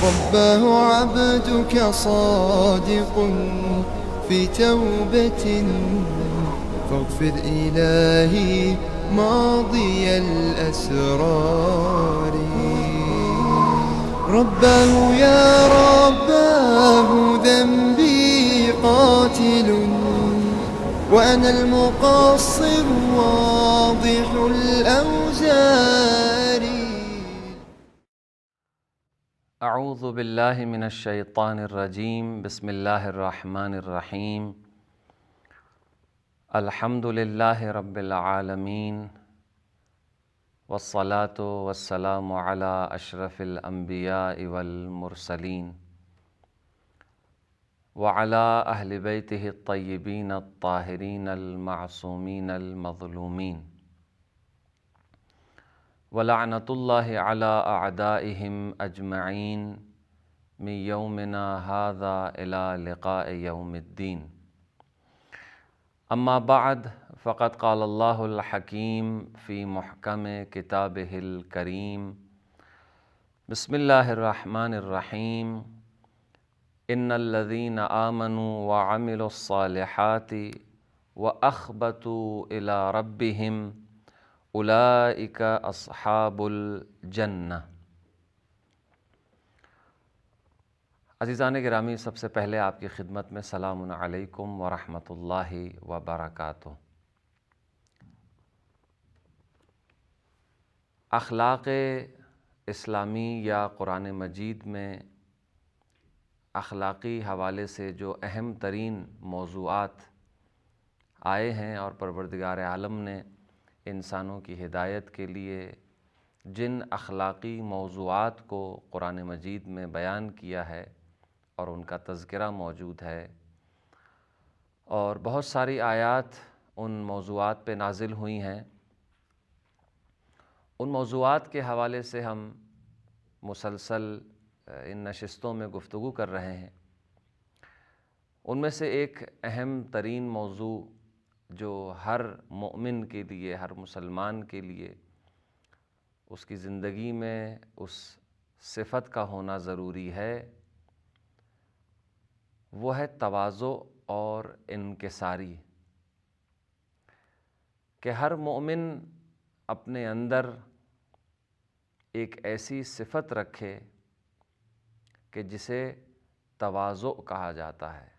رباه عبدك صادق في توبة، فاغفر إلهي ماضي الأسرار. رباه يا رباه ذنبي قاتل، وأنا المقصر واضح الأوزار. اعوذ باللہ من الشیطان الرجیم، بسم اللہ الرحمن الرحیم۔ الحمد للہ رب العالمین، والصلاة والسلام علی اشرف الانبیاء والمرسلین، وعلی اہل بیتہ الطیبین الطاہرین المعصومین المظلومین، وَلَعْنَةُ اللَّهِ عَلَىٰ أَعْدَائِهِمْ أَجْمَعِينَ مِنْ يَوْمِنَا هَذَا إِلَىٰ لِقَاءِ يَوْمِ الدِّينِ۔ أما بعد فقد قال الله الحكيم في محكم كتابه الكريم، بسم الله الرحمن الرحيم، إن الذين آمنوا وعملوا الصالحات وأخبتوا إلى ربهم اولئک اصحاب الجنہ۔ عزیزان گرامی، سب سے پہلے آپ کی خدمت میں سلام علیکم ورحمۃ اللہ وبرکاتہ۔ اخلاق اسلامی یا قرآن مجید میں اخلاقی حوالے سے جو اہم ترین موضوعات آئے ہیں اور پروردگار عالم نے انسانوں کی ہدایت کے لیے جن اخلاقی موضوعات کو قرآن مجید میں بیان کیا ہے اور ان کا تذکرہ موجود ہے، اور بہت ساری آیات ان موضوعات پہ نازل ہوئی ہیں، ان موضوعات کے حوالے سے ہم مسلسل ان نشستوں میں گفتگو کر رہے ہیں۔ ان میں سے ایک اہم ترین موضوع جو ہر مومن کے لیے، ہر مسلمان کے لیے اس کی زندگی میں اس صفت کا ہونا ضروری ہے، وہ ہے تواضع اور انکساری، کہ ہر مومن اپنے اندر ایک ایسی صفت رکھے کہ جسے تواضع کہا جاتا ہے،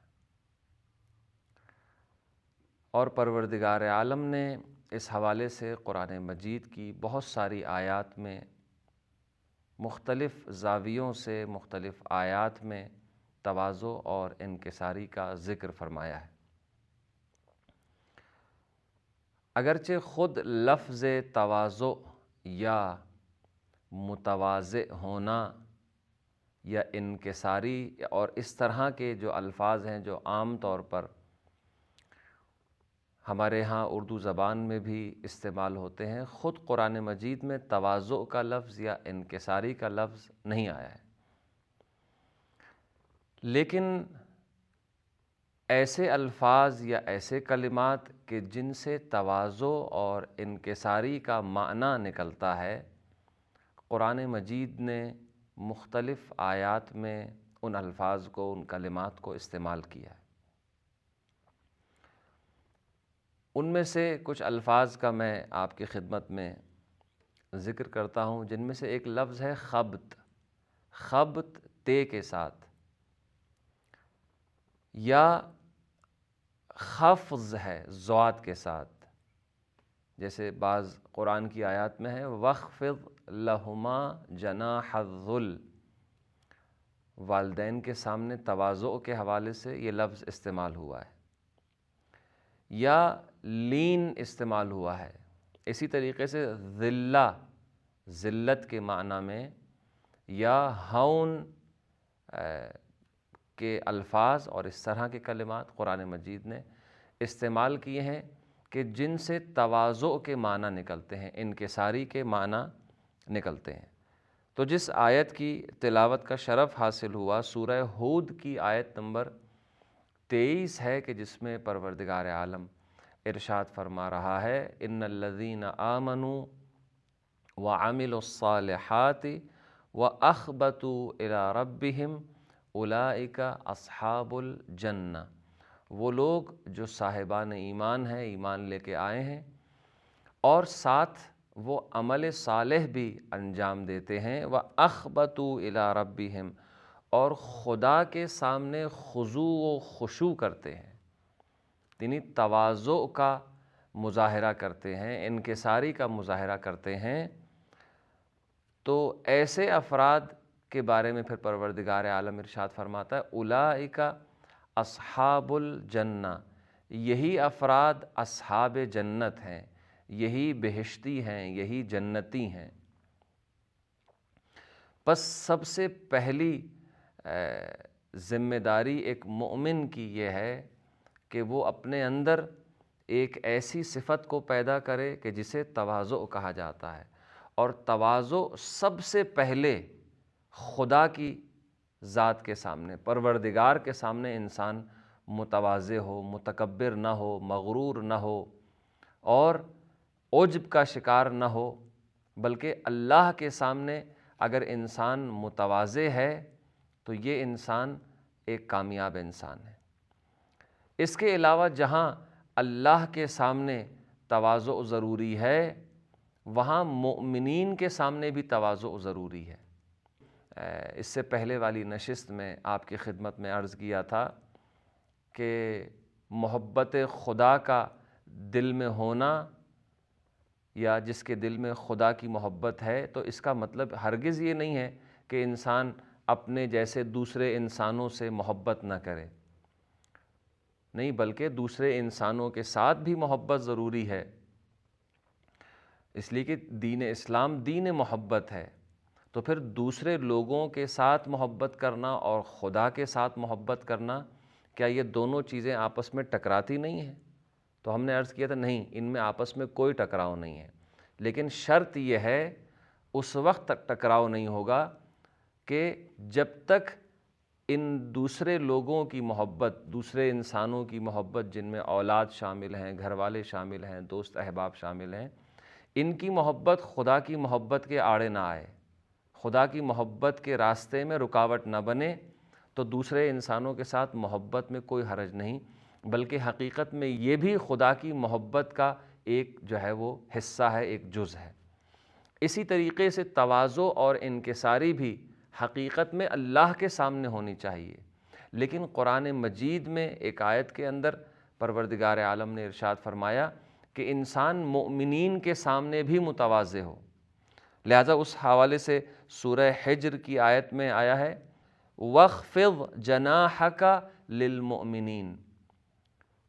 اور پروردگار عالم نے اس حوالے سے قرآن مجید کی بہت ساری آیات میں مختلف زاویوں سے، مختلف آیات میں تواضع اور انکساری کا ذکر فرمایا ہے۔ اگرچہ خود لفظ تواضع یا متواضع ہونا یا انکساری اور اس طرح کے جو الفاظ ہیں جو عام طور پر ہمارے ہاں اردو زبان میں بھی استعمال ہوتے ہیں، خود قرآن مجید میں تواضع کا لفظ یا انکساری کا لفظ نہیں آیا ہے، لیکن ایسے الفاظ یا ایسے کلمات کہ جن سے تواضع اور انکساری کا معنی نکلتا ہے، قرآن مجید نے مختلف آیات میں ان الفاظ کو، ان کلمات کو استعمال کیا ہے۔ ان میں سے کچھ الفاظ کا میں آپ کی خدمت میں ذکر کرتا ہوں، جن میں سے ایک لفظ ہے خبط۔ خبط تے کے ساتھ، یا خفض ہے ضاد کے ساتھ، جیسے بعض قرآن کی آیات میں ہے وَاخْفِضْ لَهُمَا جَنَاحَ الذُّلِّ، والدین کے سامنے تواضع کے حوالے سے یہ لفظ استعمال ہوا ہے، یا لین استعمال ہوا ہے۔ اسی طریقے سے ذلہ، ذلت کے معنی میں، یا ہون کے الفاظ اور اس طرح کے کلمات قرآن مجید نے استعمال کیے ہیں کہ جن سے تواضع کے معنی نکلتے ہیں، انکساری کے معنی نکلتے ہیں۔ تو جس آیت کی تلاوت کا شرف حاصل ہوا، سورہ ہود کی آیت نمبر 23 ہے، کہ جس میں پروردگار عالم ارشاد فرما رہا ہے ان الذین آمنوا وعملوا الصالحات وَأَخْبَتُوا إِلَىٰ رَبِّهِمْ أُولَٰئِكَ أَصْحَابُ الْجَنَّةِ، وہ لوگ جو صاحبان ایمان ہیں، ایمان لے کے آئے ہیں اور ساتھ وہ عمل صالح بھی انجام دیتے ہیں، وَأَخْبَتُوا إِلَىٰ رَبِّهِمْ، اور خدا کے سامنے خضوع و خشوع کرتے ہیں، یعنی تواضع کا مظاہرہ کرتے ہیں، انکساری کا مظاہرہ کرتے ہیں، تو ایسے افراد کے بارے میں پھر پروردگار عالم ارشاد فرماتا ہے اولئک اصحاب الجنہ، یہی افراد اصحاب جنت ہیں، یہی بہشتی ہیں، یہی جنتی ہیں۔ بس سب سے پہلی ذمہ داری ایک مومن کی یہ ہے کہ وہ اپنے اندر ایک ایسی صفت کو پیدا کرے کہ جسے تواضع کہا جاتا ہے، اور تواضع سب سے پہلے خدا کی ذات کے سامنے، پروردگار کے سامنے انسان متواضع ہو، متکبر نہ ہو، مغرور نہ ہو اور عجب کا شکار نہ ہو، بلکہ اللہ کے سامنے اگر انسان متواضع ہے تو یہ انسان ایک کامیاب انسان ہے۔ اس کے علاوہ جہاں اللہ کے سامنے تواضع ضروری ہے، وہاں مومنین کے سامنے بھی تواضع ضروری ہے۔ اس سے پہلے والی نشست میں آپ کی خدمت میں عرض کیا تھا کہ محبت خدا کا دل میں ہونا یا جس کے دل میں خدا کی محبت ہے، تو اس کا مطلب ہرگز یہ نہیں ہے کہ انسان اپنے جیسے دوسرے انسانوں سے محبت نہ کرے، نہیں، بلکہ دوسرے انسانوں کے ساتھ بھی محبت ضروری ہے، اس لیے کہ دین اسلام دین محبت ہے۔ تو پھر دوسرے لوگوں کے ساتھ محبت کرنا اور خدا کے ساتھ محبت کرنا، کیا یہ دونوں چیزیں آپس میں ٹکراتی نہیں ہیں؟ تو ہم نے عرض کیا تھا نہیں، ان میں آپس میں کوئی ٹکراؤ نہیں ہے، لیکن شرط یہ ہے اس وقت تک ٹکراؤ نہیں ہوگا کہ جب تک ان دوسرے لوگوں کی محبت، دوسرے انسانوں کی محبت جن میں اولاد شامل ہیں، گھر والے شامل ہیں، دوست احباب شامل ہیں، ان کی محبت خدا کی محبت کے آڑے نہ آئے، خدا کی محبت کے راستے میں رکاوٹ نہ بنے، تو دوسرے انسانوں کے ساتھ محبت میں کوئی حرج نہیں، بلکہ حقیقت میں یہ بھی خدا کی محبت کا ایک جو ہے وہ حصہ ہے، ایک جز ہے۔ اسی طریقے سے تواضع اور انکساری بھی حقیقت میں اللہ کے سامنے ہونی چاہیے، لیکن قرآن مجید میں ایک آیت کے اندر پروردگار عالم نے ارشاد فرمایا کہ انسان مؤمنین کے سامنے بھی متواضع ہو، لہذا اس حوالے سے سورہ حجر کی آیت میں آیا ہے وَاخْفِضْ جَنَاحَكَ لِلْمُؤْمِنِينَ،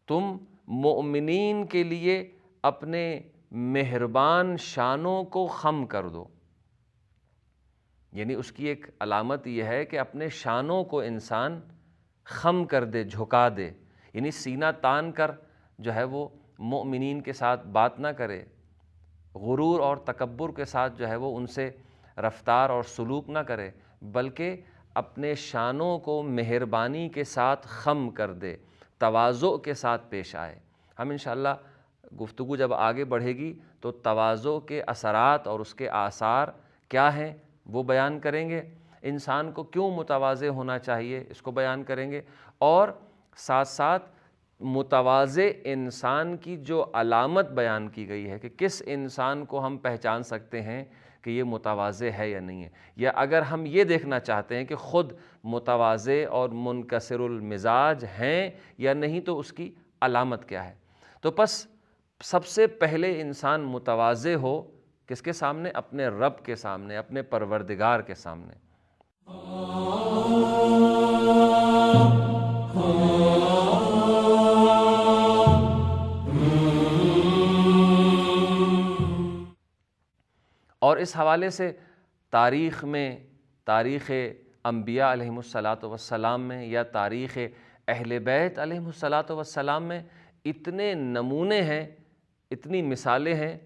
تم مؤمنین کے لیے اپنے مہربان شانوں کو خم کر دو، یعنی اس کی ایک علامت یہ ہے کہ اپنے شانوں کو انسان خم کر دے، جھکا دے، یعنی سینہ تان کر جو ہے وہ مؤمنین کے ساتھ بات نہ کرے، غرور اور تکبر کے ساتھ جو ہے وہ ان سے رفتار اور سلوک نہ کرے، بلکہ اپنے شانوں کو مہربانی کے ساتھ خم کر دے، تواضع کے ساتھ پیش آئے۔ ہم انشاءاللہ گفتگو جب آگے بڑھے گی تو تواضع کے اثرات اور اس کے آثار کیا ہیں وہ بیان کریں گے، انسان کو کیوں متواضع ہونا چاہیے اس کو بیان کریں گے، اور ساتھ ساتھ متواضع انسان کی جو علامت بیان کی گئی ہے کہ کس انسان کو ہم پہچان سکتے ہیں کہ یہ متواضع ہے یا نہیں ہے، یا اگر ہم یہ دیکھنا چاہتے ہیں کہ خود متواضع اور منکسر المزاج ہیں یا نہیں تو اس کی علامت کیا ہے، تو پس سب سے پہلے انسان متواضع ہو کس کے سامنے؟ اپنے رب کے سامنے، اپنے پروردگار کے سامنے۔ اور اس حوالے سے تاریخ میں، تاریخ انبیاء علیہم السلام میں یا تاریخ اہل بیت علیہم السلام میں اتنے نمونے ہیں، اتنی مثالیں ہیں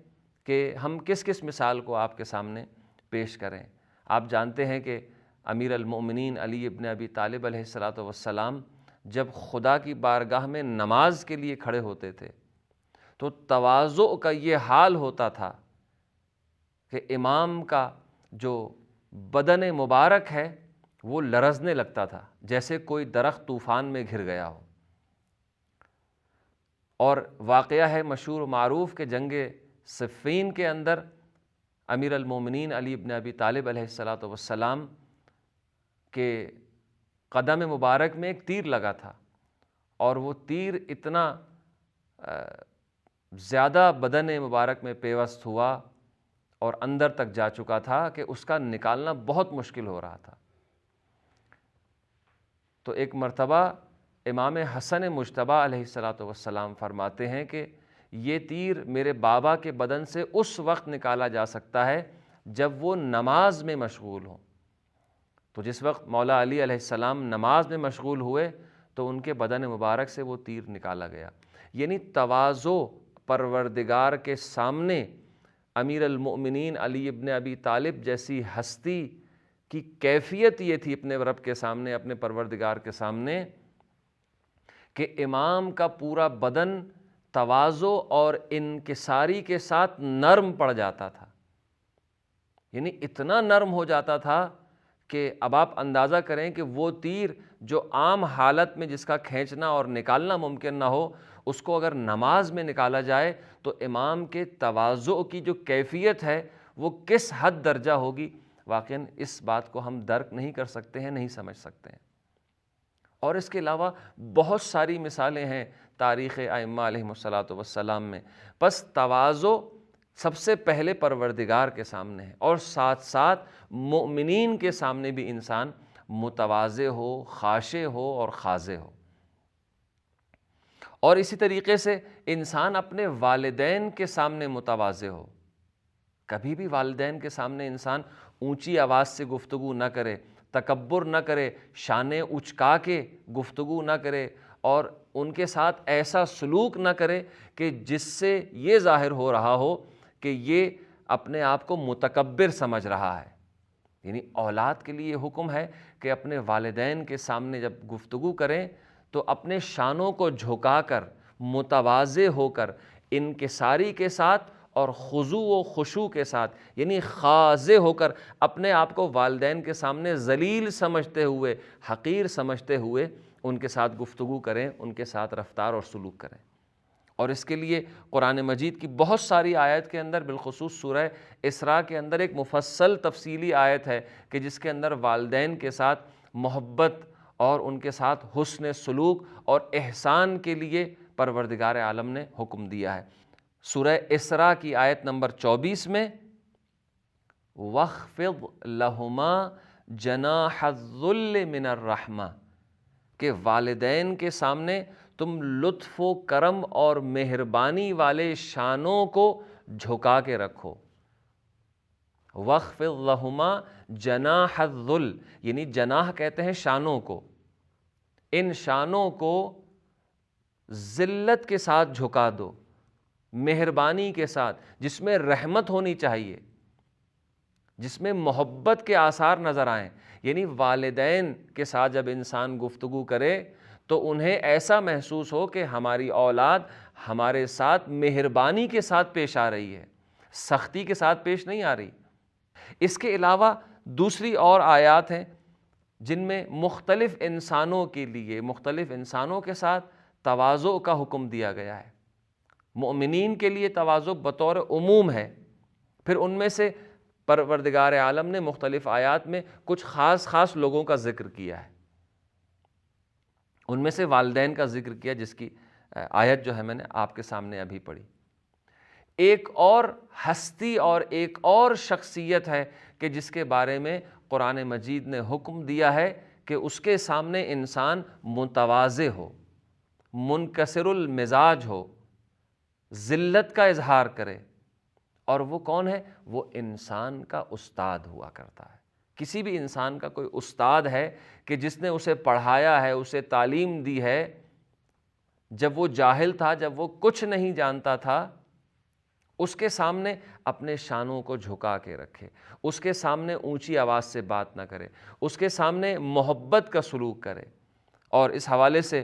کہ ہم کس کس مثال کو آپ کے سامنے پیش کریں۔ آپ جانتے ہیں کہ امیر المؤمنین علی ابن ابی طالب علیہ السلام جب خدا کی بارگاہ میں نماز کے لیے کھڑے ہوتے تھے تو تواضع کا یہ حال ہوتا تھا کہ امام کا جو بدن مبارک ہے وہ لرزنے لگتا تھا جیسے کوئی درخت طوفان میں گر گیا ہو۔ اور واقعہ ہے مشہور و معروف کہ جنگ صفین کے اندر امیر المومنین علی ابن ابی طالب علیہ السلام کے قدم مبارک میں ایک تیر لگا تھا، اور وہ تیر اتنا زیادہ بدن مبارک میں پیوست ہوا اور اندر تک جا چکا تھا کہ اس کا نکالنا بہت مشکل ہو رہا تھا۔ تو ایک مرتبہ امام حسن مجتبی علیہ السلام فرماتے ہیں کہ یہ تیر میرے بابا کے بدن سے اس وقت نکالا جا سکتا ہے جب وہ نماز میں مشغول ہوں۔ تو جس وقت مولا علی علیہ السلام نماز میں مشغول ہوئے تو ان کے بدن مبارک سے وہ تیر نکالا گیا۔ یعنی تواضع پروردگار کے سامنے امیر المؤمنین علی ابن ابی طالب جیسی ہستی کی کیفیت یہ تھی اپنے رب کے سامنے، اپنے پروردگار کے سامنے، کہ امام کا پورا بدن تواضع اور انکساری کے ساتھ نرم پڑ جاتا تھا۔ یعنی اتنا نرم ہو جاتا تھا کہ اب آپ اندازہ کریں کہ وہ تیر جو عام حالت میں جس کا کھینچنا اور نکالنا ممکن نہ ہو، اس کو اگر نماز میں نکالا جائے تو امام کے تواضع کی جو کیفیت ہے وہ کس حد درجہ ہوگی، واقعاً اس بات کو ہم درک نہیں کر سکتے ہیں، نہیں سمجھ سکتے ہیں۔ اور اس کے علاوہ بہت ساری مثالیں ہیں تاریخ ائمہ علیہم السلام میں۔ پس تواضع سب سے پہلے پروردگار کے سامنے ہے، اور ساتھ ساتھ مؤمنین کے سامنے بھی انسان متواضع ہو، خاشع ہو اور خاضع ہو۔ اور اسی طریقے سے انسان اپنے والدین کے سامنے متواضع ہو۔ کبھی بھی والدین کے سامنے انسان اونچی آواز سے گفتگو نہ کرے، تکبر نہ کرے، شانیں اچکا کے گفتگو نہ کرے، اور ان کے ساتھ ایسا سلوک نہ کرے کہ جس سے یہ ظاہر ہو رہا ہو کہ یہ اپنے آپ کو متکبر سمجھ رہا ہے۔ یعنی اولاد کے لیے یہ حکم ہے کہ اپنے والدین کے سامنے جب گفتگو کریں تو اپنے شانوں کو جھکا کر، متواضع ہو کر، انکساری کے ساتھ اور خضوع و خشوع کے ساتھ، یعنی خاضع ہو کر اپنے آپ کو والدین کے سامنے ذلیل سمجھتے ہوئے، حقیر سمجھتے ہوئے ان کے ساتھ گفتگو کریں، ان کے ساتھ رفتار اور سلوک کریں۔ اور اس کے لیے قرآن مجید کی بہت ساری آیت کے اندر، بالخصوص سورہ اسراء کے اندر ایک مفصل تفصیلی آیت ہے کہ جس کے اندر والدین کے ساتھ محبت اور ان کے ساتھ حسن سلوک اور احسان کے لیے پروردگار عالم نے حکم دیا ہے۔ سورہ اسراء کی آیت نمبر 24 میں وَاخْفِضْ لَهُمَا جَنَاحَ الذُّلِّ مِنَ الرَّحْمَةِ، کہ والدین کے سامنے تم لطف و کرم اور مہربانی والے شانوں کو جھکا کے رکھو۔ وَاخْفِضْ لَهُمَا جَنَاحَ الذُّلِّ، یعنی جناح کہتے ہیں شانوں کو، ان شانوں کو ذلت کے ساتھ جھکا دو، مہربانی کے ساتھ، جس میں رحمت ہونی چاہیے، جس میں محبت کے آثار نظر آئیں۔ یعنی والدین کے ساتھ جب انسان گفتگو کرے تو انہیں ایسا محسوس ہو کہ ہماری اولاد ہمارے ساتھ مہربانی کے ساتھ پیش آ رہی ہے، سختی کے ساتھ پیش نہیں آ رہی۔ اس کے علاوہ دوسری اور آیات ہیں جن میں مختلف انسانوں کے لیے، مختلف انسانوں کے ساتھ تواضع کا حکم دیا گیا ہے۔ مومنین کے لیے تواضع بطور عموم ہے، پھر ان میں سے پروردگار عالم نے مختلف آیات میں کچھ خاص لوگوں کا ذکر کیا ہے۔ ان میں سے والدین کا ذکر کیا، جس کی آیت جو ہے میں نے آپ کے سامنے ابھی پڑھی۔ ایک اور ہستی اور ایک اور شخصیت ہے کہ جس کے بارے میں قرآن مجید نے حکم دیا ہے کہ اس کے سامنے انسان متواضع ہو، منکسر المزاج ہو، ذلت کا اظہار کرے، اور وہ کون ہے؟ وہ انسان کا استاد ہوا کرتا ہے۔ کسی بھی انسان کا کوئی استاد ہے کہ جس نے اسے پڑھایا ہے، اسے تعلیم دی ہے، جب وہ جاہل تھا، جب وہ کچھ نہیں جانتا تھا، اس کے سامنے اپنے شانوں کو جھکا کے رکھے، اس کے سامنے اونچی آواز سے بات نہ کرے، اس کے سامنے محبت کا سلوک کرے۔ اور اس حوالے سے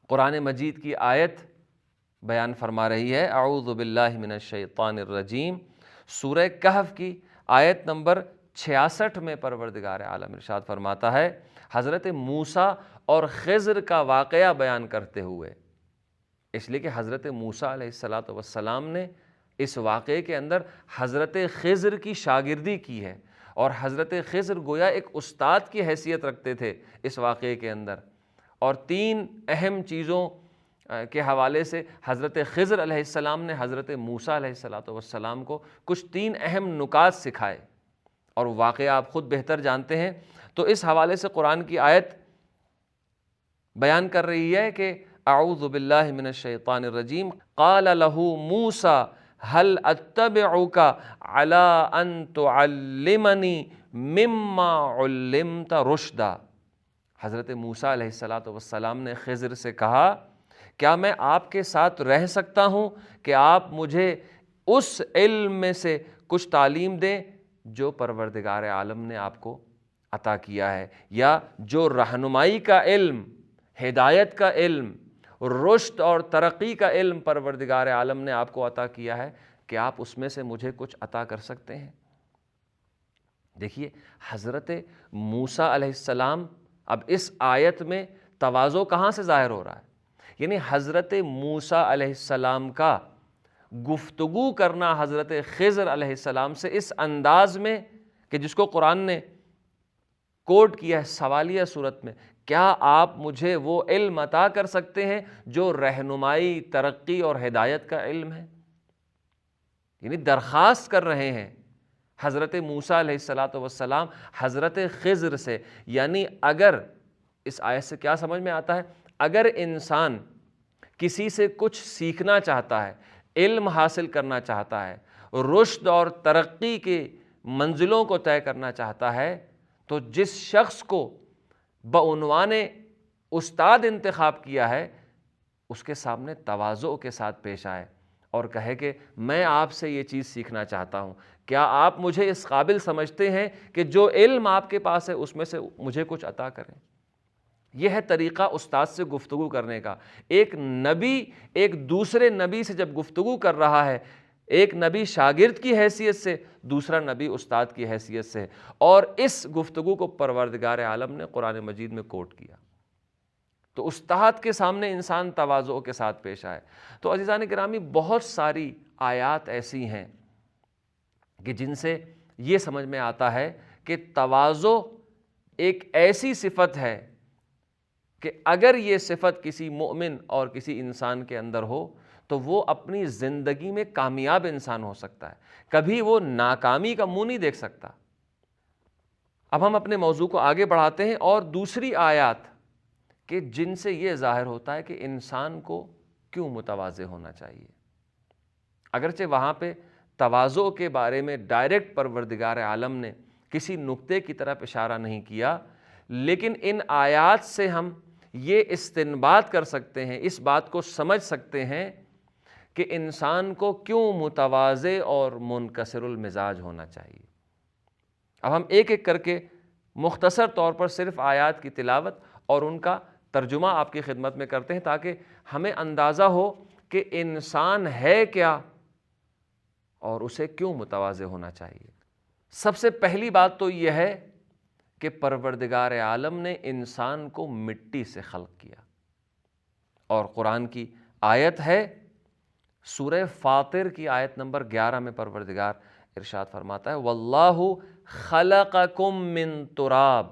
قرآن مجید کی آیت بیان فرما رہی ہے، اعوذ باللہ من الشیطان الرجیم، سورہ کہف کی آیت نمبر 66 میں پروردگار عالم ارشاد فرماتا ہے حضرت موسیٰ اور خضر کا واقعہ بیان کرتے ہوئے، اس لیے کہ حضرت موسیٰ علیہ السلام نے اس واقعے کے اندر حضرت خضر کی شاگردی کی ہے، اور حضرت خضر گویا ایک استاد کی حیثیت رکھتے تھے اس واقعے کے اندر، اور 3 اہم چیزوں کے حوالے سے حضرت خضر علیہ السلام نے حضرت موسیٰ علیہ السلام کو کچھ 3 اہم نکات سکھائے، اور واقعہ آپ خود بہتر جانتے ہیں۔ تو اس حوالے سے قرآن کی آیت بیان کر رہی ہے کہ اعوذ باللہ من الشیطان الرجیم قال له موسیٰ هل اتبعک علی ان تعلمنی مما علمت رشدا۔ حضرت موسیٰ علیہ السلام نے خضر سے کہا کیا میں آپ کے ساتھ رہ سکتا ہوں کہ آپ مجھے اس علم میں سے کچھ تعلیم دیں جو پروردگار عالم نے آپ کو عطا کیا ہے، یا جو رہنمائی کا علم، ہدایت کا علم، رشد اور ترقی کا علم پروردگار عالم نے آپ کو عطا کیا ہے، کہ آپ اس میں سے مجھے کچھ عطا کر سکتے ہیں۔ دیکھیے حضرت موسیٰ علیہ السلام، اب اس آیت میں تواضع کہاں سے ظاہر ہو رہا ہے؟ یعنی حضرت موسیٰ علیہ السلام کا گفتگو کرنا حضرت خضر علیہ السلام سے اس انداز میں کہ جس کو قرآن نے کوٹ کیا ہے سوالیہ صورت میں، کیا آپ مجھے وہ علم عطا کر سکتے ہیں جو رہنمائی، ترقی اور ہدایت کا علم ہے؟ یعنی درخواست کر رہے ہیں حضرت موسیٰ علیہ السلام حضرت خضر سے۔ یعنی اگر اس آیت سے کیا سمجھ میں آتا ہے؟ اگر انسان کسی سے کچھ سیکھنا چاہتا ہے، علم حاصل کرنا چاہتا ہے، رشد اور ترقی کے منزلوں کو طے کرنا چاہتا ہے، تو جس شخص کو بعنوان استاد انتخاب کیا ہے اس کے سامنے تواضع کے ساتھ پیش آئے اور کہے کہ میں آپ سے یہ چیز سیکھنا چاہتا ہوں، کیا آپ مجھے اس قابل سمجھتے ہیں کہ جو علم آپ کے پاس ہے اس میں سے مجھے کچھ عطا کریں؟ یہ ہے طریقہ استاد سے گفتگو کرنے کا۔ ایک نبی ایک دوسرے نبی سے جب گفتگو کر رہا ہے، ایک نبی شاگرد کی حیثیت سے، دوسرا نبی استاد کی حیثیت سے، اور اس گفتگو کو پروردگار عالم نے قرآن مجید میں کوٹ کیا۔ تو استاد کے سامنے انسان تواضع کے ساتھ پیش آئے۔ تو عزیزان گرامی، بہت ساری آیات ایسی ہیں کہ جن سے یہ سمجھ میں آتا ہے کہ تواضع ایک ایسی صفت ہے کہ اگر یہ صفت کسی مومن اور کسی انسان کے اندر ہو تو وہ اپنی زندگی میں کامیاب انسان ہو سکتا ہے، کبھی وہ ناکامی کا منہ نہیں دیکھ سکتا۔ اب ہم اپنے موضوع کو آگے بڑھاتے ہیں، اور دوسری آیات کہ جن سے یہ ظاہر ہوتا ہے کہ انسان کو کیوں متواضع ہونا چاہیے۔ اگرچہ وہاں پہ تواضع کے بارے میں ڈائریکٹ پروردگار عالم نے کسی نقطے کی طرف اشارہ نہیں کیا، لیکن ان آیات سے ہم یہ استنباط کر سکتے ہیں، اس بات کو سمجھ سکتے ہیں کہ انسان کو کیوں متواضع اور منکسر المزاج ہونا چاہیے۔ اب ہم ایک ایک کر کے مختصر طور پر صرف آیات کی تلاوت اور ان کا ترجمہ آپ کی خدمت میں کرتے ہیں، تاکہ ہمیں اندازہ ہو کہ انسان ہے کیا اور اسے کیوں متواضع ہونا چاہیے۔ سب سے پہلی بات تو یہ ہے کہ پروردگار عالم نے انسان کو مٹی سے خلق کیا، اور قرآن کی آیت ہے سورہ فاطر کی آیت نمبر 11 میں پروردگار ارشاد فرماتا ہے واللہ خلقکم من تراب۔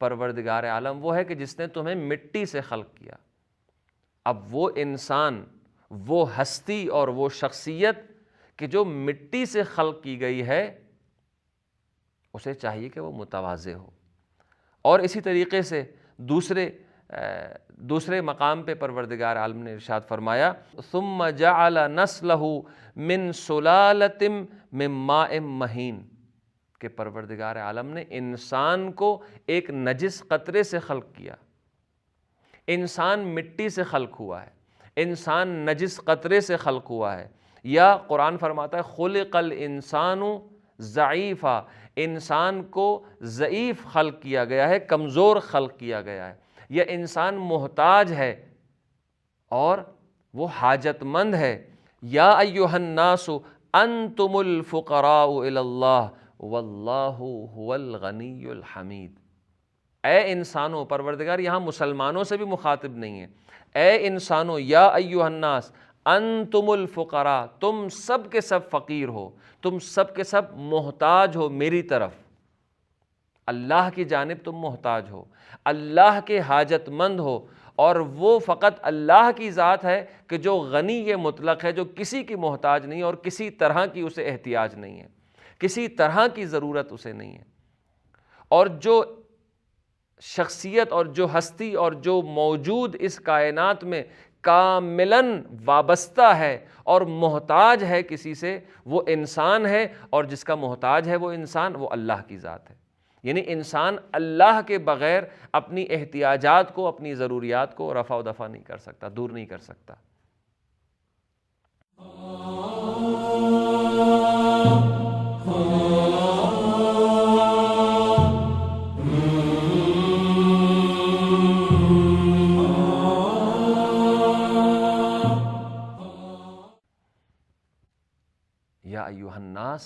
پروردگار عالم وہ ہے کہ جس نے تمہیں مٹی سے خلق کیا۔ اب وہ انسان، وہ ہستی اور وہ شخصیت کہ جو مٹی سے خلق کی گئی ہے، اسے چاہیے کہ وہ متواضع ہو۔ اور اسی طریقے سے دوسرے مقام پہ پروردگار عالم نے ارشاد فرمایا ثم جعل نسلہ من سلالۃ من ماء مہین، کہ پروردگار عالم نے انسان کو ایک نجس قطرے سے خلق کیا۔ انسان مٹی سے خلق ہوا ہے، انسان نجس قطرے سے خلق ہوا ہے، یا قرآن فرماتا ہے خلق الانسان ضعیفا، انسان کو ضعیف خلق کیا گیا ہے، کمزور خلق کیا گیا ہے، یا انسان محتاج ہے اور وہ حاجت مند ہے۔ یا ایھا الناس انتم الفقراء الی اللہ واللہ هو الغنی الحمید۔ اے انسانوں، پروردگار یہاں مسلمانوں سے بھی مخاطب نہیں ہے، اے انسانوں، یا ایھا الناس انتم الفقراء، تم سب کے سب فقیر ہو، تم سب کے سب محتاج ہو میری طرف، اللہ کی جانب تم محتاج ہو، اللہ کے حاجت مند ہو، اور وہ فقط اللہ کی ذات ہے کہ جو غنی یہ مطلق ہے، جو کسی کی محتاج نہیں اور کسی طرح کی اسے احتیاج نہیں ہے، کسی طرح کی ضرورت اسے نہیں ہے، اور جو شخصیت اور جو ہستی اور جو موجود اس کائنات میں کاملاً وابستہ ہے اور محتاج ہے کسی سے، وہ انسان ہے، اور جس کا محتاج ہے وہ انسان، وہ اللہ کی ذات ہے۔ یعنی انسان اللہ کے بغیر اپنی احتیاجات کو، اپنی ضروریات کو رفع و دفع نہیں کر سکتا، دور نہیں کر سکتا۔ یا ایھا الناس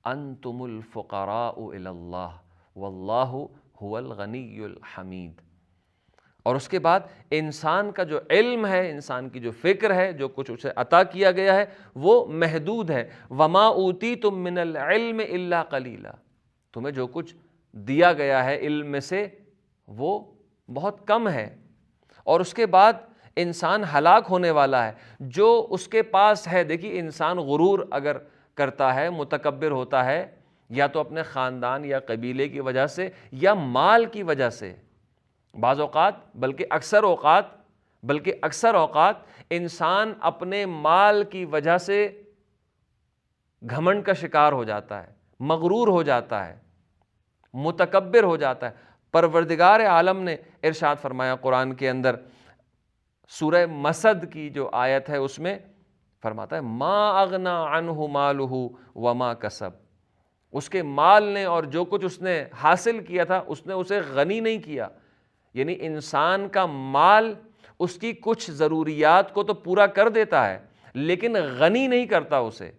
انتم الفقراء الی اللہ واللہ هو الغنی الحمید۔ اور اس کے بعد انسان کا جو علم ہے، انسان کی جو فکر ہے، جو کچھ اسے عطا کیا گیا ہے، وہ محدود ہے۔ وما اوتیتم من العلم الا قلیلا، تمہیں جو کچھ دیا گیا ہے علم میں سے وہ بہت کم ہے۔ اور اس کے بعد انسان ہلاک ہونے والا ہے جو اس کے پاس ہے۔ دیکھیے، انسان غرور اگر کرتا ہے، متکبر ہوتا ہے، یا تو اپنے خاندان یا قبیلے کی وجہ سے یا مال کی وجہ سے، بعض اوقات بلکہ اکثر اوقات انسان اپنے مال کی وجہ سے گھمنڈ کا شکار ہو جاتا ہے، مغرور ہو جاتا ہے، متکبر ہو جاتا ہے۔ پروردگار عالم نے ارشاد فرمایا قرآن کے اندر، سورہ مسد کی جو آیت ہے اس میں فرماتا ہے ما اغنا عنہ مالہ وما کسب، اس کے مال نے اور جو کچھ اس نے حاصل کیا تھا اس نے اسے غنی نہیں کیا۔ یعنی انسان کا مال اس کی کچھ ضروریات کو تو پورا کر دیتا ہے، لیکن غنی نہیں کرتا اسے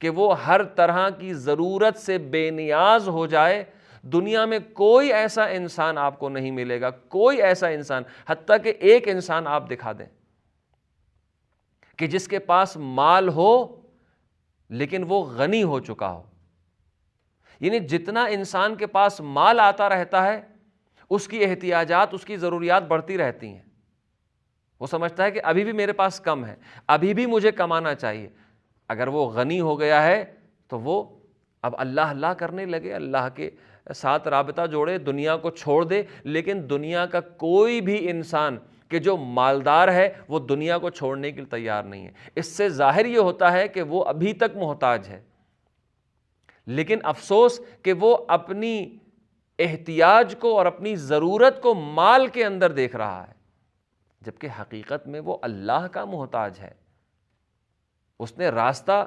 کہ وہ ہر طرح کی ضرورت سے بے نیاز ہو جائے۔ دنیا میں کوئی ایسا انسان آپ کو نہیں ملے گا، کوئی ایسا انسان، حتیٰ کہ ایک انسان آپ دکھا دیں کہ جس کے پاس مال ہو لیکن وہ غنی ہو چکا ہو۔ یعنی جتنا انسان کے پاس مال آتا رہتا ہے، اس کی احتیاجات، اس کی ضروریات بڑھتی رہتی ہیں۔ وہ سمجھتا ہے کہ ابھی بھی میرے پاس کم ہے، ابھی بھی مجھے کمانا چاہیے۔ اگر وہ غنی ہو گیا ہے تو وہ اب اللہ اللہ کرنے لگے، اللہ کے ساتھ رابطہ جوڑے، دنیا کو چھوڑ دے۔ لیکن دنیا کا کوئی بھی انسان کہ جو مالدار ہے وہ دنیا کو چھوڑنے کے لیے تیار نہیں ہے۔ اس سے ظاہر یہ ہوتا ہے کہ وہ ابھی تک محتاج ہے، لیکن افسوس کہ وہ اپنی احتیاج کو اور اپنی ضرورت کو مال کے اندر دیکھ رہا ہے، جبکہ حقیقت میں وہ اللہ کا محتاج ہے۔ اس نے راستہ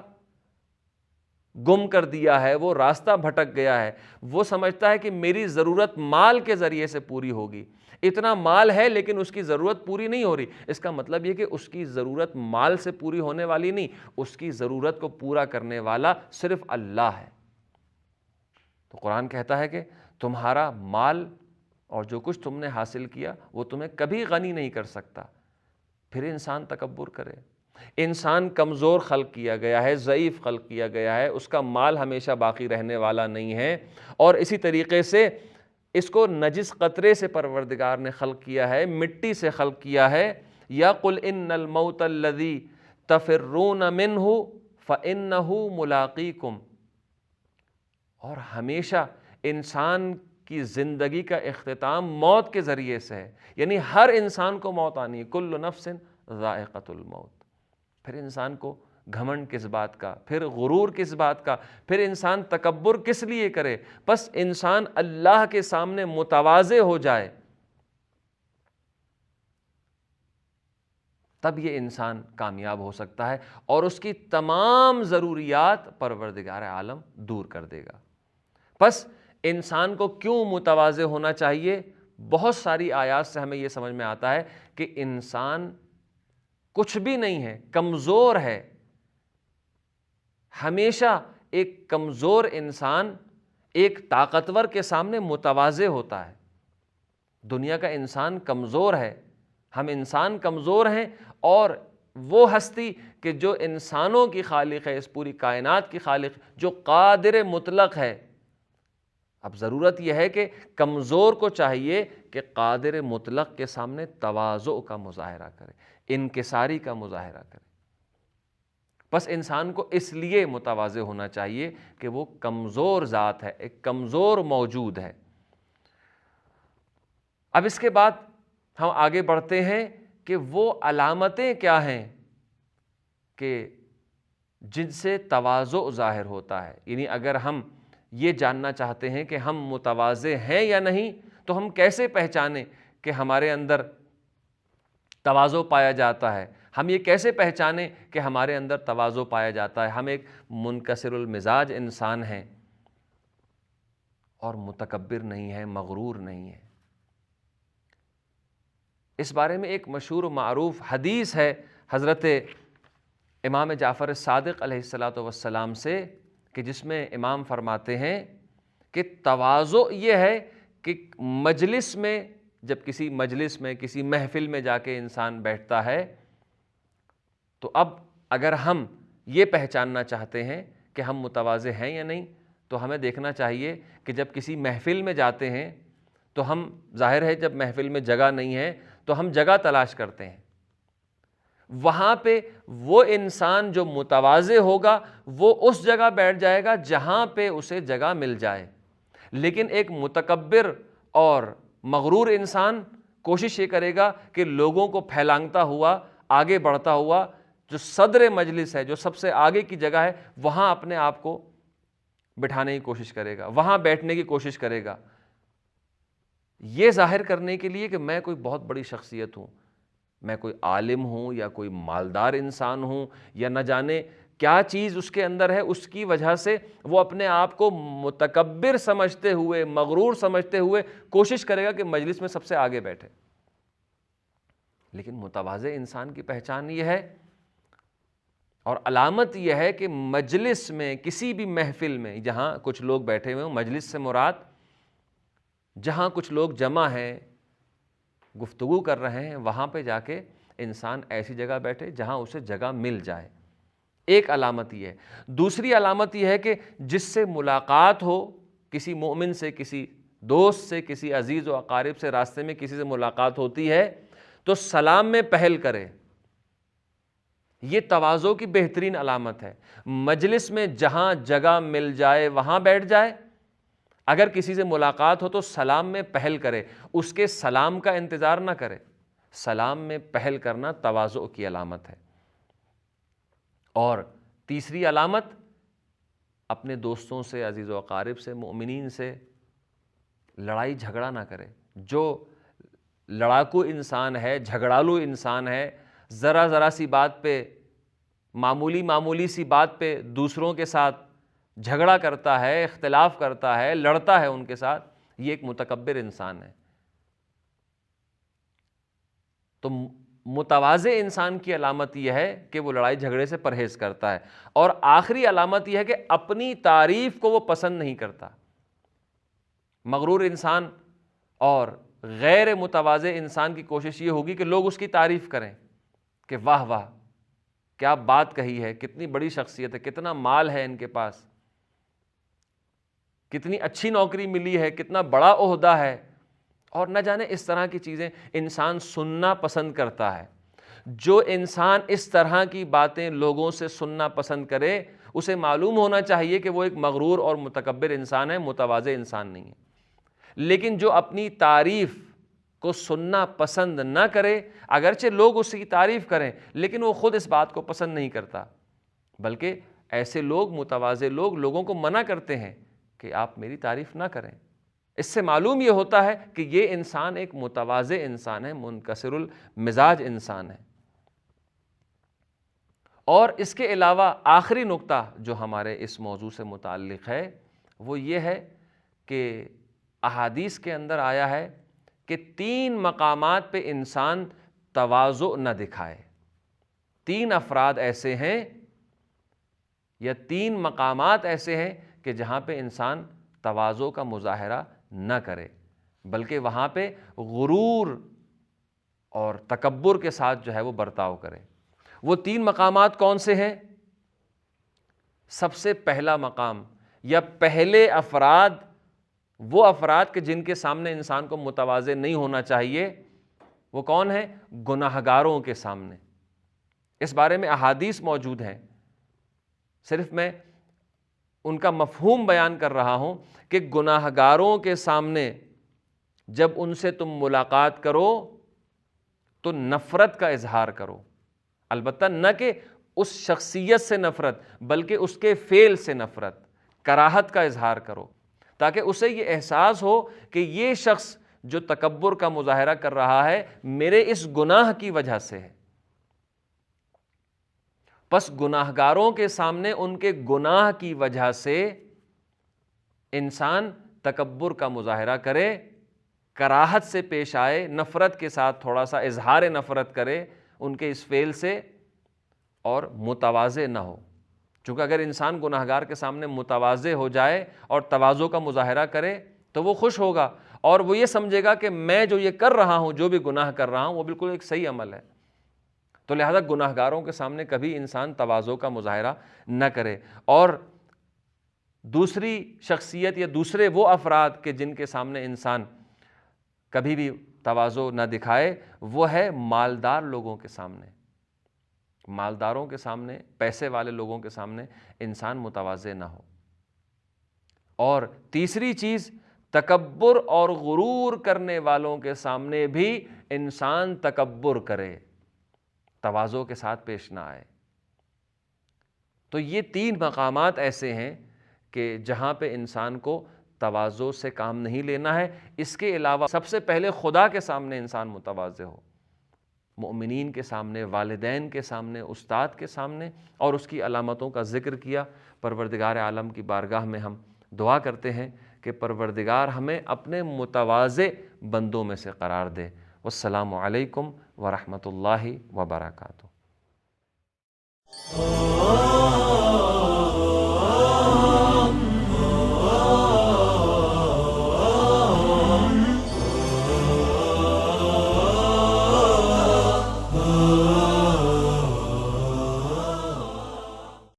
گم کر دیا ہے، وہ راستہ بھٹک گیا ہے۔ وہ سمجھتا ہے کہ میری ضرورت مال کے ذریعے سے پوری ہوگی، اتنا مال ہے لیکن اس کی ضرورت پوری نہیں ہو رہی۔ اس کا مطلب یہ کہ اس کی ضرورت مال سے پوری ہونے والی نہیں، اس کی ضرورت کو پورا کرنے والا صرف اللہ ہے۔ تو قرآن کہتا ہے کہ تمہارا مال اور جو کچھ تم نے حاصل کیا وہ تمہیں کبھی غنی نہیں کر سکتا۔ پھر انسان تکبر کرے۔ انسان کمزور خلق کیا گیا ہے، ضعیف خلق کیا گیا ہے، اس کا مال ہمیشہ باقی رہنے والا نہیں ہے۔ اور اسی طریقے سے اس کو نجس قطرے سے پروردگار نے خلق کیا ہے، مٹی سے خلق کیا ہے۔ یا قل ان الموت الذی تفرون منہ فانہ ملاقیکم، اور ہمیشہ انسان کی زندگی کا اختتام موت کے ذریعے سے ہے، یعنی ہر انسان کو موت آنی ہے، کل نفس ذائقۃ الموت۔ پھر انسان کو گھمنڈ کس بات کا، پھر غرور کس بات کا، پھر انسان تکبر کس لیے کرے؟ بس انسان اللہ کے سامنے متواضع ہو جائے، تب یہ انسان کامیاب ہو سکتا ہے اور اس کی تمام ضروریات پروردگار عالم دور کر دے گا۔ بس انسان کو کیوں متواضع ہونا چاہیے؟ بہت ساری آیات سے ہمیں یہ سمجھ میں آتا ہے کہ انسان کچھ بھی نہیں ہے، کمزور ہے۔ ہمیشہ ایک کمزور انسان ایک طاقتور کے سامنے متواضع ہوتا ہے۔ دنیا کا انسان کمزور ہے، ہم انسان کمزور ہیں، اور وہ ہستی کہ جو انسانوں کی خالق ہے، اس پوری کائنات کی خالق، جو قادر مطلق ہے، اب ضرورت یہ ہے کہ کمزور کو چاہیے کہ قادر مطلق کے سامنے تواضع کا مظاہرہ کرے، انکساری کا مظاہرہ کرے۔ بس انسان کو اس لیے متواضع ہونا چاہیے کہ وہ کمزور ذات ہے، ایک کمزور موجود ہے۔ اب اس کے بعد ہم آگے بڑھتے ہیں کہ وہ علامتیں کیا ہیں کہ جن سے تواضع ظاہر ہوتا ہے۔ یعنی اگر ہم یہ جاننا چاہتے ہیں کہ ہم متواضع ہیں یا نہیں، تو ہم کیسے پہچانیں کہ ہمارے اندر تواضع پایا جاتا ہے؟ ہم یہ کیسے پہچانیں کہ ہمارے اندر تواضع پایا جاتا ہے؟ ہم ایک منکسر المزاج انسان ہیں اور متکبر نہیں ہے، مغرور نہیں ہے۔ اس بارے میں ایک مشہور و معروف حدیث ہے حضرت امام جعفر صادق علیہ السلام سے، کہ جس میں امام فرماتے ہیں کہ تواضع یہ ہے کہ مجلس میں، جب کسی مجلس میں، کسی محفل میں جا کے انسان بیٹھتا ہے، تو اب اگر ہم یہ پہچاننا چاہتے ہیں کہ ہم متواضع ہیں یا نہیں، تو ہمیں دیکھنا چاہیے کہ جب کسی محفل میں جاتے ہیں تو ہم، ظاہر ہے جب محفل میں جگہ نہیں ہے تو ہم جگہ تلاش کرتے ہیں۔ وہاں پہ وہ انسان جو متواضع ہوگا وہ اس جگہ بیٹھ جائے گا جہاں پہ اسے جگہ مل جائے، لیکن ایک متکبر اور مغرور انسان کوشش یہ کرے گا کہ لوگوں کو پھیلانگتا ہوا، آگے بڑھتا ہوا، جو صدر مجلس ہے، جو سب سے آگے کی جگہ ہے، وہاں اپنے آپ کو بٹھانے کی کوشش کرے گا، وہاں بیٹھنے کی کوشش کرے گا، یہ ظاہر کرنے کے لیے کہ میں کوئی بہت بڑی شخصیت ہوں، میں کوئی عالم ہوں یا کوئی مالدار انسان ہوں، یا نہ جانے کیا چیز اس کے اندر ہے، اس کی وجہ سے وہ اپنے آپ کو متکبر سمجھتے ہوئے، مغرور سمجھتے ہوئے کوشش کرے گا کہ مجلس میں سب سے آگے بیٹھے۔ لیکن متواضع انسان کی پہچان یہ ہے اور علامت یہ ہے کہ مجلس میں، کسی بھی محفل میں جہاں کچھ لوگ بیٹھے ہوئے ہوں، مجلس سے مراد جہاں کچھ لوگ جمع ہیں، گفتگو کر رہے ہیں، وہاں پہ جا کے انسان ایسی جگہ بیٹھے جہاں اسے جگہ مل جائے۔ ایک علامت یہ ہے۔ دوسری علامت یہ ہے کہ جس سے ملاقات ہو، کسی مومن سے، کسی دوست سے، کسی عزیز و اقارب سے، راستے میں کسی سے ملاقات ہوتی ہے تو سلام میں پہل کرے۔ یہ تواضع کی بہترین علامت ہے۔ مجلس میں جہاں جگہ مل جائے وہاں بیٹھ جائے، اگر کسی سے ملاقات ہو تو سلام میں پہل کرے، اس کے سلام کا انتظار نہ کرے۔ سلام میں پہل کرنا تواضع کی علامت ہے۔ اور تیسری علامت، اپنے دوستوں سے، عزیز و اقارب سے، مؤمنین سے لڑائی جھگڑا نہ کرے۔ جو لڑاکو انسان ہے، جھگڑالو انسان ہے، ذرا سی بات پہ، معمولی سی بات پہ دوسروں کے ساتھ جھگڑا کرتا ہے، اختلاف کرتا ہے، لڑتا ہے ان کے ساتھ، یہ ایک متکبر انسان ہے۔ تو متواضع انسان کی علامت یہ ہے کہ وہ لڑائی جھگڑے سے پرہیز کرتا ہے۔ اور آخری علامت یہ ہے کہ اپنی تعریف کو وہ پسند نہیں کرتا۔ مغرور انسان اور غیر متواضع انسان کی کوشش یہ ہوگی کہ لوگ اس کی تعریف کریں کہ واہ واہ، کیا بات کہی ہے، کتنی بڑی شخصیت ہے، کتنا مال ہے ان کے پاس، کتنی اچھی نوکری ملی ہے، کتنا بڑا عہدہ ہے، اور نہ جانے اس طرح کی چیزیں انسان سننا پسند کرتا ہے۔ جو انسان اس طرح کی باتیں لوگوں سے سننا پسند کرے، اسے معلوم ہونا چاہیے کہ وہ ایک مغرور اور متکبر انسان ہے، متواضع انسان نہیں ہے۔ لیکن جو اپنی تعریف کو سننا پسند نہ کرے، اگرچہ لوگ اس کی تعریف کریں لیکن وہ خود اس بات کو پسند نہیں کرتا، بلکہ ایسے لوگ، متواضع لوگ، لوگوں کو منع کرتے ہیں کہ آپ میری تعریف نہ کریں۔ اس سے معلوم یہ ہوتا ہے کہ یہ انسان ایک متواضع انسان ہے، منکسر المزاج انسان ہے۔ اور اس کے علاوہ آخری نقطہ جو ہمارے اس موضوع سے متعلق ہے وہ یہ ہے کہ احادیث کے اندر آیا ہے کہ 3 مقامات پہ انسان تواضع نہ دکھائے۔ 3 افراد ایسے ہیں یا 3 مقامات ایسے ہیں کہ جہاں پہ انسان تواضع کا مظاہرہ نہ کرے، بلکہ وہاں پہ غرور اور تکبر کے ساتھ جو ہے وہ برتاؤ کرے۔ وہ 3 مقامات کون سے ہیں؟ سب سے پہلا مقام یا پہلے افراد، وہ افراد کہ جن کے سامنے انسان کو متواضع نہیں ہونا چاہیے، وہ کون ہیں؟ گناہگاروں کے سامنے۔ اس بارے میں احادیث موجود ہیں، صرف میں ان کا مفہوم بیان کر رہا ہوں کہ گناہگاروں کے سامنے جب ان سے تم ملاقات کرو تو نفرت کا اظہار کرو، البتہ نہ کہ اس شخصیت سے نفرت، بلکہ اس کے فعل سے نفرت، کراہت کا اظہار کرو، تاکہ اسے یہ احساس ہو کہ یہ شخص جو تکبر کا مظاہرہ کر رہا ہے میرے اس گناہ کی وجہ سے ہے۔ پس گناہگاروں کے سامنے ان کے گناہ کی وجہ سے انسان تکبر کا مظاہرہ کرے، کراہت سے پیش آئے، نفرت کے ساتھ تھوڑا سا اظہار نفرت کرے ان کے اس فعل سے، اور متواضع نہ ہو۔ چونکہ اگر انسان گناہگار کے سامنے متواضع ہو جائے اور تواضع کا مظاہرہ کرے تو وہ خوش ہوگا، اور وہ یہ سمجھے گا کہ میں جو یہ کر رہا ہوں، جو بھی گناہ کر رہا ہوں، وہ بالکل ایک صحیح عمل ہے۔ تو لہذا گناہگاروں کے سامنے کبھی انسان تواضع کا مظاہرہ نہ کرے۔ اور دوسری شخصیت یا دوسرے وہ افراد کہ جن کے سامنے انسان کبھی بھی تواضع نہ دکھائے، وہ ہے مالدار لوگوں کے سامنے۔ مالداروں کے سامنے، پیسے والے لوگوں کے سامنے انسان متواضع نہ ہو۔ اور تیسری چیز، تکبر اور غرور کرنے والوں کے سامنے بھی انسان تکبر کرے، تواضع کے ساتھ پیش نہ آئے۔ تو یہ 3 مقامات ایسے ہیں کہ جہاں پہ انسان کو تواضع سے کام نہیں لینا ہے۔ اس کے علاوہ سب سے پہلے خدا کے سامنے انسان متواضع ہو، مؤمنین کے سامنے، والدین کے سامنے، استاد کے سامنے، اور اس کی علامتوں کا ذکر کیا۔ پروردگار عالم کی بارگاہ میں ہم دعا کرتے ہیں کہ پروردگار ہمیں اپنے متواضع بندوں میں سے قرار دے۔ والسلام علیکم ورحمۃ اللہ وبرکاتہ۔